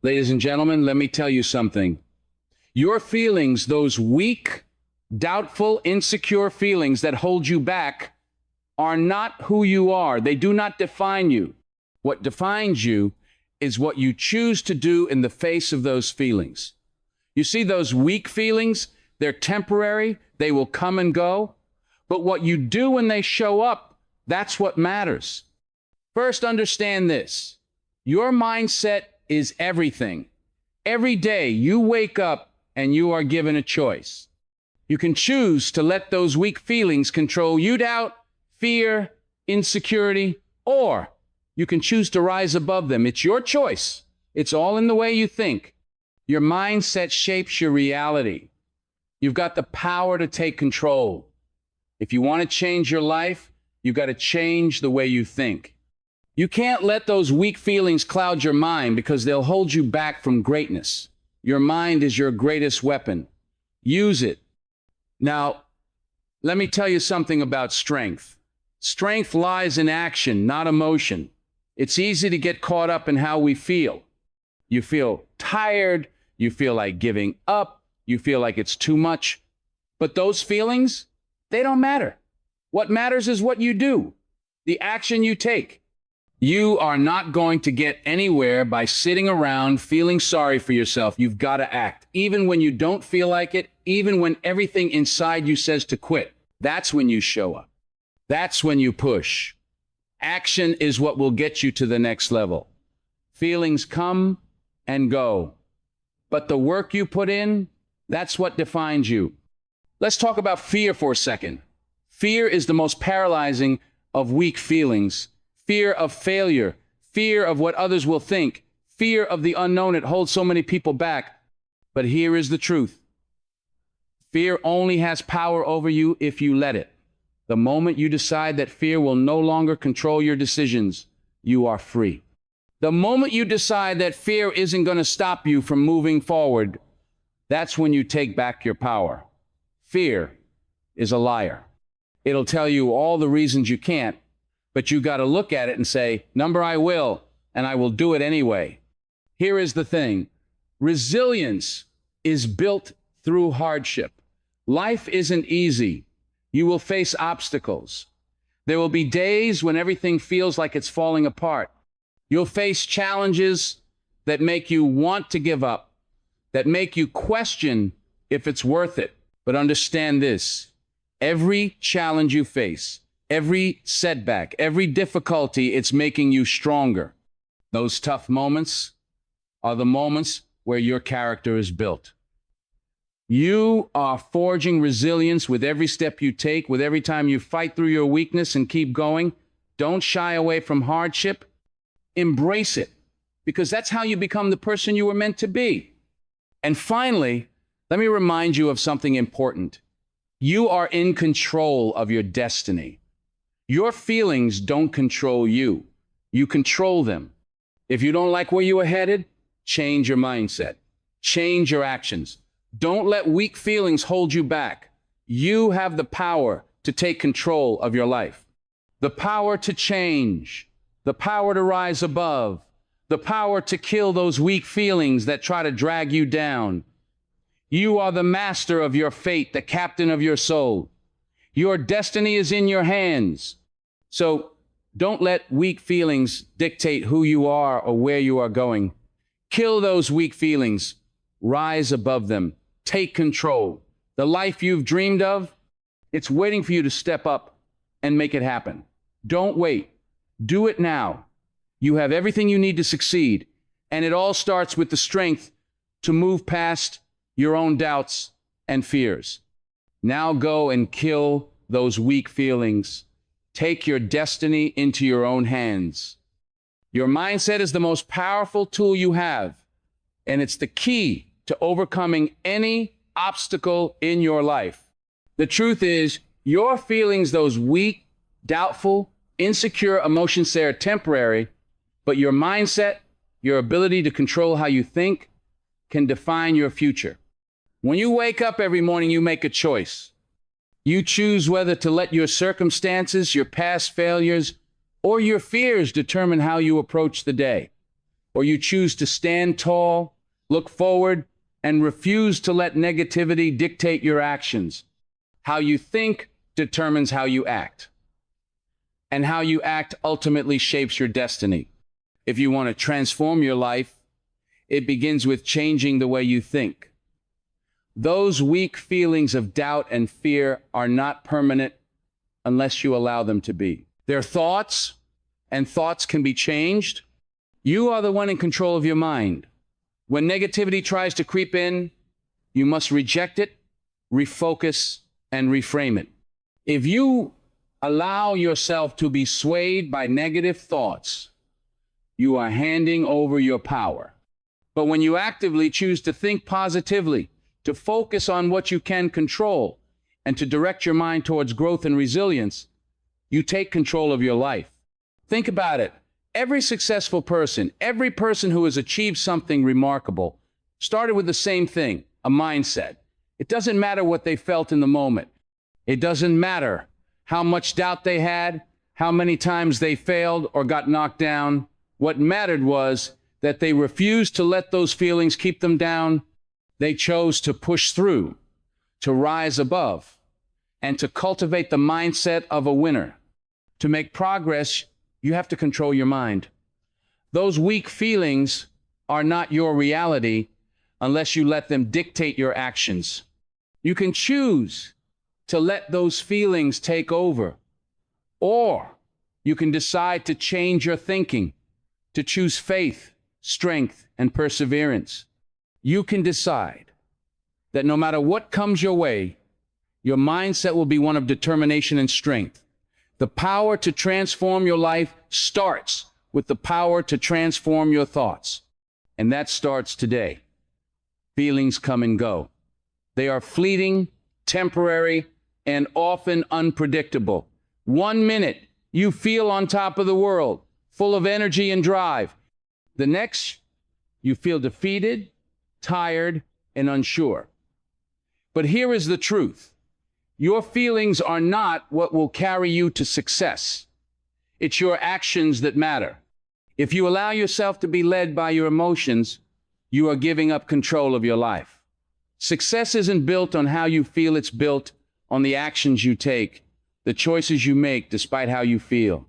Ladies and gentlemen, let me tell you something. Your feelings, those weak, doubtful, insecure feelings that hold you back, are not who you are. They do not define you. What defines you is what you choose to do in the face of those feelings. You see, those weak feelings, they're temporary, they will come and go. But what you do when they show up, that's what matters. First, understand this. Your mindset is everything. Every day you wake up and you are given a choice. You can choose to let those weak feelings control you, doubt, fear, insecurity, or you can choose to rise above them. It's your choice. It's all in the way you think. Your mindset shapes your reality. You've got the power to take control. If you want to change your life, you've got to change the way you think. You can't let those weak feelings cloud your mind because they'll hold you back from greatness. Your mind is your greatest weapon. Use it. Now, let me tell you something about strength. Strength lies in action, not emotion. It's easy to get caught up in how we feel. You feel tired, you feel like giving up, you feel like it's too much. But those feelings, they don't matter. What matters is what you do, the action you take. You are not going to get anywhere by sitting around feeling sorry for yourself. You've got to act, even when you don't feel like it, even when everything inside you says to quit. That's when you show up. That's when you push. Action is what will get you to the next level. Feelings come and go, but the work you put in, that's what defines you. Let's talk about fear for a second. Fear is the most paralyzing of weak feelings. Fear of failure, fear of what others will think, fear of the unknown. It holds so many people back. But here is the truth. Fear only has power over you if you let it. The moment you decide that fear will no longer control your decisions, you are free. The moment you decide that fear isn't going to stop you from moving forward, that's when you take back your power. Fear is a liar. It'll tell you all the reasons you can't, but you got to look at it and say, number, I will, and I will do it anyway. Here is the thing. Resilience is built through hardship. Life isn't easy. You will face obstacles. There will be days when everything feels like it's falling apart. You'll face challenges that make you want to give up, that make you question if it's worth it. But understand this, every challenge you face, every setback, every difficulty, it's making you stronger. Those tough moments are the moments where your character is built. You are forging resilience with every step you take, with every time you fight through your weakness and keep going. Don't shy away from hardship. Embrace it, because that's how you become the person you were meant to be. And finally, let me remind you of something important. You are in control of your destiny. Your feelings don't control you. You control them. If you don't like where you are headed, change your mindset. Change your actions. Don't let weak feelings hold you back. You have the power to take control of your life. The power to change. The power to rise above. The power to kill those weak feelings that try to drag you down. You are the master of your fate, the captain of your soul. Your destiny is in your hands. So don't let weak feelings dictate who you are or where you are going. Kill those weak feelings. Rise above them. Take control. The life you've dreamed of, it's waiting for you to step up and make it happen. Don't wait. Do it now. You have everything you need to succeed. And it all starts with the strength to move past your own doubts and fears. Now go and kill those weak feelings. Take your destiny into your own hands. Your mindset is the most powerful tool you have, and it's the key to overcoming any obstacle in your life. The truth is, your feelings, those weak, doubtful, insecure emotions, they are temporary, but your mindset, your ability to control how you think, can define your future. When you wake up every morning, you make a choice. You choose whether to let your circumstances, your past failures, or your fears determine how you approach the day. or you choose to stand tall, look forward, and refuse to let negativity dictate your actions. How you think determines how you act, and how you act ultimately shapes your destiny. If you want to transform your life, it begins with changing the way you think. Those weak feelings of doubt and fear are not permanent unless you allow them to be. They're thoughts, and thoughts can be changed. You are the one in control of your mind. When negativity tries to creep in, you must reject it, refocus, and reframe it. If you allow yourself to be swayed by negative thoughts, you are handing over your power. But when you actively choose to think positively, to focus on what you can control, and to direct your mind towards growth and resilience, you take control of your life. Think about it. Every successful person, every person who has achieved something remarkable, started with the same thing, a mindset. It doesn't matter what they felt in the moment. It doesn't matter how much doubt they had, how many times they failed or got knocked down. What mattered was that they refused to let those feelings keep them down. They chose to push through, to rise above, and to cultivate the mindset of a winner. To make progress, you have to control your mind. Those weak feelings are not your reality unless you let them dictate your actions. You can choose to let those feelings take over, or you can decide to change your thinking, to choose faith, strength, and perseverance. You can decide that no matter what comes your way, your mindset will be one of determination and strength. The power to transform your life starts with the power to transform your thoughts. And that starts today. Feelings come and go. They are fleeting, temporary, and often unpredictable. 1 minute, you feel on top of the world, full of energy and drive. The next, you feel defeated, tired, and unsure. But here is the truth. Your feelings are not what will carry you to success. It's your actions that matter. If you allow yourself to be led by your emotions, you are giving up control of your life. Success isn't built on how you feel, it's built on the actions you take, the choices you make despite how you feel.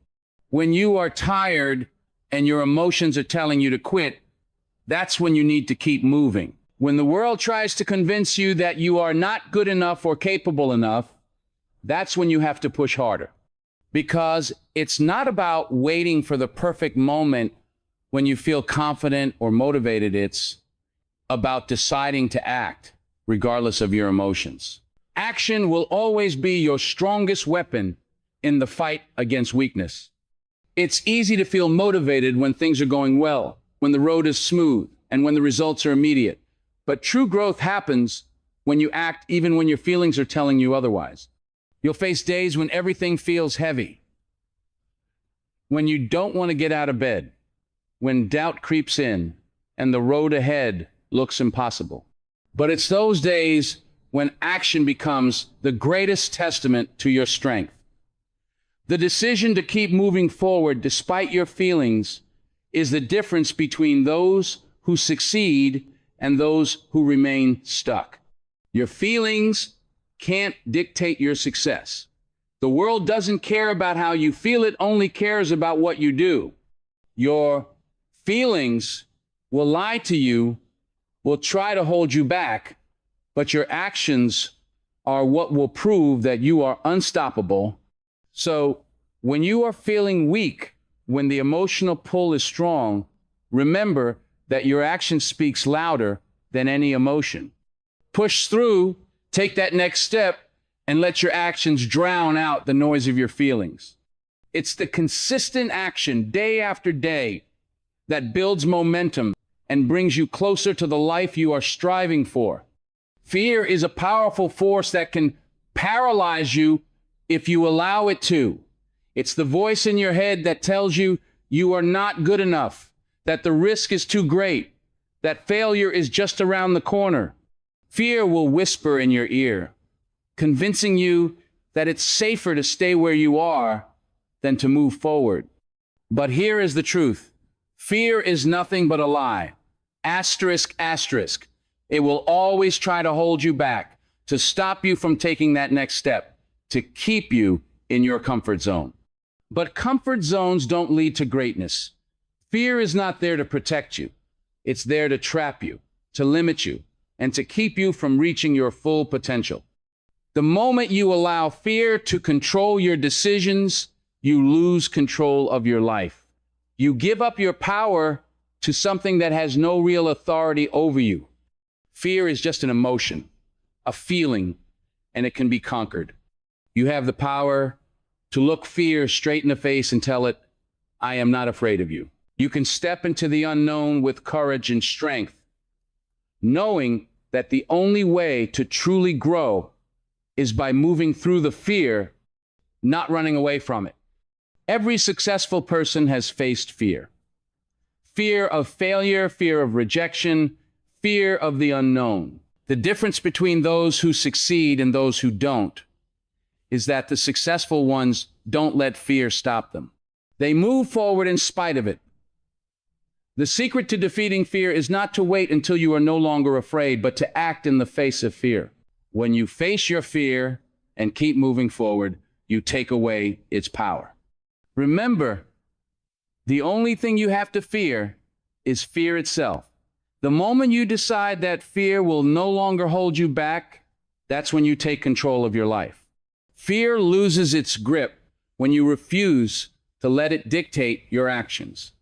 When you are tired and your emotions are telling you to quit, that's when you need to keep moving. When the world tries to convince you that you are not good enough or capable enough, that's when you have to push harder. Because it's not about waiting for the perfect moment when you feel confident or motivated. It's about deciding to act regardless of your emotions. Action will always be your strongest weapon in the fight against weakness. It's easy to feel motivated when things are going well, when the road is smooth, and when the results are immediate. But true growth happens when you act even when your feelings are telling you otherwise. You'll face days when everything feels heavy, when you don't want to get out of bed, when doubt creeps in and the road ahead looks impossible. But it's those days when action becomes the greatest testament to your strength. The decision to keep moving forward despite your feelings is the difference between those who succeed and those who remain stuck. Your feelings can't dictate your success. The world doesn't care about how you feel, it only cares about what you do. Your feelings will lie to you, will try to hold you back, but your actions are what will prove that you are unstoppable. So when you are feeling weak, when the emotional pull is strong, remember that your action speaks louder than any emotion. Push through, take that next step, and let your actions drown out the noise of your feelings. It's the consistent action day after day that builds momentum and brings you closer to the life you are striving for. Fear is a powerful force that can paralyze you if you allow it to. It's the voice in your head that tells you you are not good enough, that the risk is too great, that failure is just around the corner. Fear will whisper in your ear, convincing you that it's safer to stay where you are than to move forward. But here is the truth. Fear is nothing but a lie. Asterisk, asterisk. It will always try to hold you back, to stop you from taking that next step, to keep you in your comfort zone. But comfort zones don't lead to greatness. Fear is not there to protect you. It's there to trap you, to limit you, and to keep you from reaching your full potential. The moment you allow fear to control your decisions, you lose control of your life. You give up your power to something that has no real authority over you. Fear is just an emotion, a feeling, and it can be conquered. You have the power to look fear straight in the face and tell it, I am not afraid of you. You can step into the unknown with courage and strength, knowing that the only way to truly grow is by moving through the fear, not running away from it. Every successful person has faced fear. Fear of failure, fear of rejection, fear of the unknown. The difference between those who succeed and those who don't is that the successful ones don't let fear stop them. They move forward in spite of it. The secret to defeating fear is not to wait until you are no longer afraid, but to act in the face of fear. When you face your fear and keep moving forward, you take away its power. Remember, the only thing you have to fear is fear itself. The moment you decide that fear will no longer hold you back, that's when you take control of your life. Fear loses its grip when you refuse to let it dictate your actions.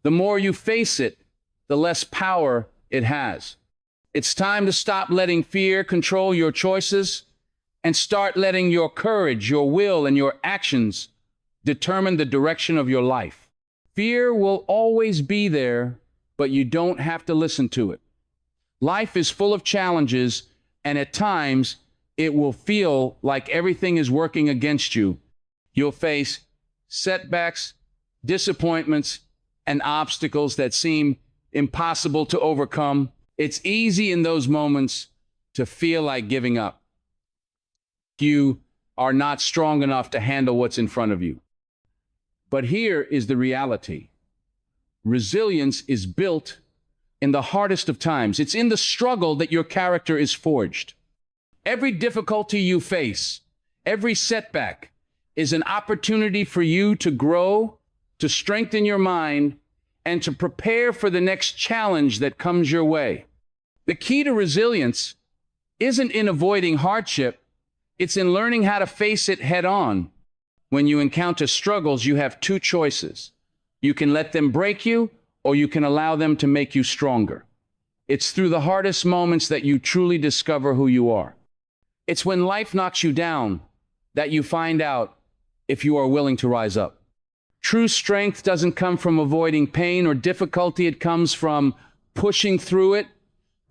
The more you face it, the less power it has. It's time to stop letting fear control your choices and start letting your courage, your will, and your actions determine the direction of your life. Fear will always be there, but you don't have to listen to it. Life is full of challenges, and at times, it will feel like everything is working against you. You'll face setbacks, disappointments, and obstacles that seem impossible to overcome. It's easy in those moments to feel like giving up. You are not strong enough to handle what's in front of you. But here is the reality. Resilience is built in the hardest of times. It's in the struggle that your character is forged. Every difficulty you face, every setback, is an opportunity for you to grow, to strengthen your mind, and to prepare for the next challenge that comes your way. The key to resilience isn't in avoiding hardship, it's in learning how to face it head on. When you encounter struggles, you have two choices. You can let them break you, or you can allow them to make you stronger. It's through the hardest moments that you truly discover who you are. It's when life knocks you down that you find out if you are willing to rise up. True strength doesn't come from avoiding pain or difficulty. It comes from pushing through it,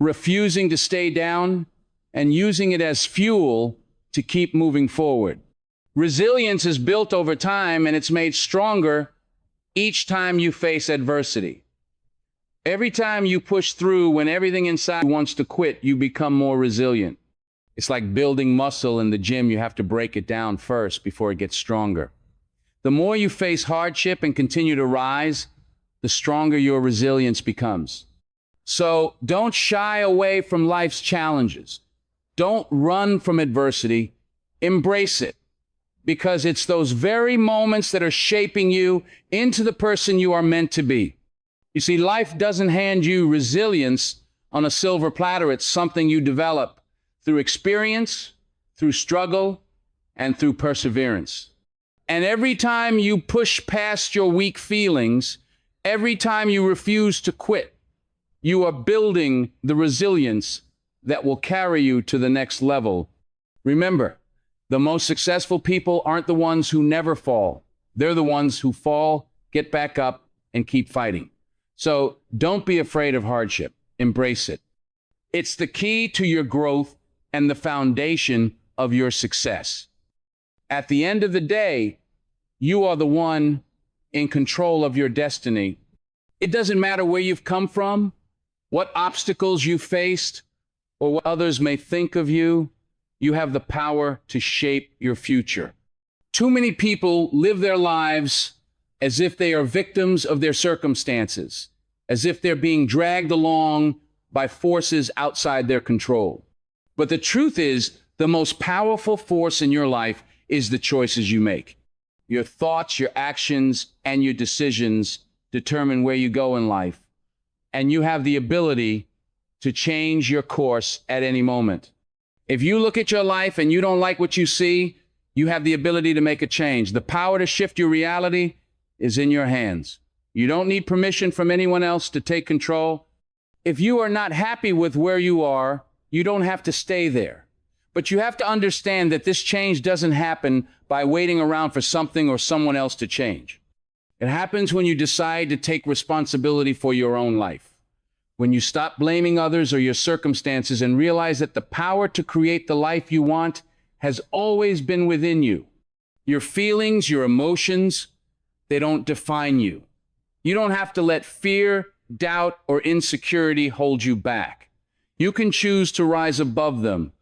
refusing to stay down, and using it as fuel to keep moving forward. Resilience is built over time, and it's made stronger each time you face adversity. Every time you push through when everything inside wants to quit, you become more resilient. It's like building muscle in the gym. You have to break it down first before it gets stronger. The more you face hardship and continue to rise, the stronger your resilience becomes. So don't shy away from life's challenges. Don't run from adversity. Embrace it, because it's those very moments that are shaping you into the person you are meant to be. You see, life doesn't hand you resilience on a silver platter. It's something you develop through experience, through struggle, and through perseverance. And every time you push past your weak feelings, every time you refuse to quit, you are building the resilience that will carry you to the next level. Remember, the most successful people aren't the ones who never fall. They're the ones who fall, get back up, and keep fighting. So don't be afraid of hardship. Embrace it. It's the key to your growth and the foundation of your success. At the end of the day, you are the one in control of your destiny. It doesn't matter where you've come from, what obstacles you faced, or what others may think of you. You have the power to shape your future. Too many people live their lives as if they are victims of their circumstances, as if they're being dragged along by forces outside their control. But the truth is, the most powerful force in your life is the choices you make. Your thoughts, your actions, and your decisions determine where you go in life, and you have the ability to change your course at any moment. If you look at your life and you don't like what you see, you have the ability to make a change. The power to shift your reality is in your hands. You don't need permission from anyone else to take control. If you are not happy with where you are, you don't have to stay there. But you have to understand that this change doesn't happen by waiting around for something or someone else to change. It happens when you decide to take responsibility for your own life. When you stop blaming others or your circumstances and realize that the power to create the life you want has always been within you. Your feelings, your emotions, they don't define you. You don't have to let fear, doubt, or insecurity hold you back. You can choose to rise above them.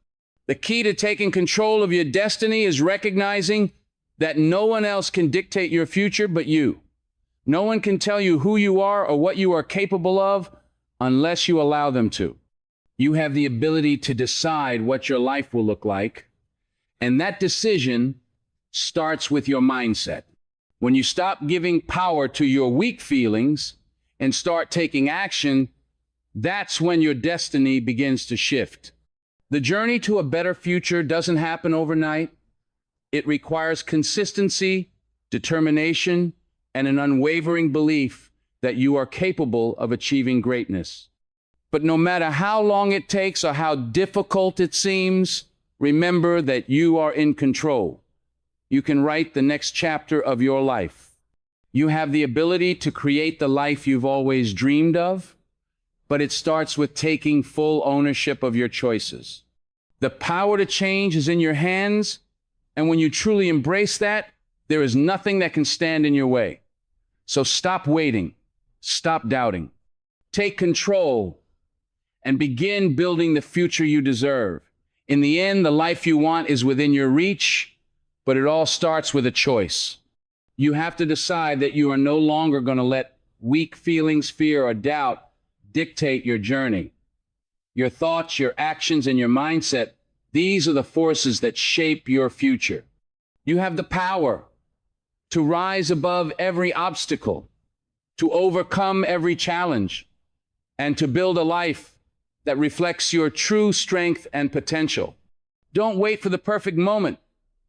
The key to taking control of your destiny is recognizing that no one else can dictate your future but you. No one can tell you who you are or what you are capable of unless you allow them to. You have the ability to decide what your life will look like, and that decision starts with your mindset. When you stop giving power to your weak feelings and start taking action, that's when your destiny begins to shift. The journey to a better future doesn't happen overnight. It requires consistency, determination, and an unwavering belief that you are capable of achieving greatness. But no matter how long it takes or how difficult it seems, remember that you are in control. You can write the next chapter of your life. You have the ability to create the life you've always dreamed of, but it starts with taking full ownership of your choices. The power to change is in your hands, and when you truly embrace that, there is nothing that can stand in your way. So stop waiting, stop doubting, take control, and begin building the future you deserve. In the end, the life you want is within your reach, but it all starts with a choice. You have to decide that you are no longer going to let weak feelings, fear, or doubt dictate your journey. Your thoughts, your actions, and your mindset, these are the forces that shape your future. You have the power to rise above every obstacle, to overcome every challenge, and to build a life that reflects your true strength and potential. Don't wait for the perfect moment,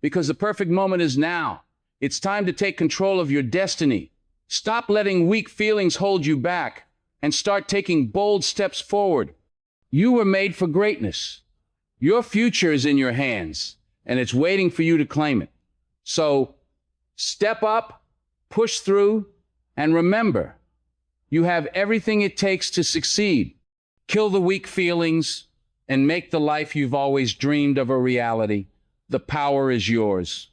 because the perfect moment is now. It's time to take control of your destiny. Stop letting weak feelings hold you back and start taking bold steps forward. You were made for greatness. Your future is in your hands, and it's waiting for you to claim it. So step up, push through, and remember, you have everything it takes to succeed. Kill the weak feelings and make the life you've always dreamed of a reality. The power is yours.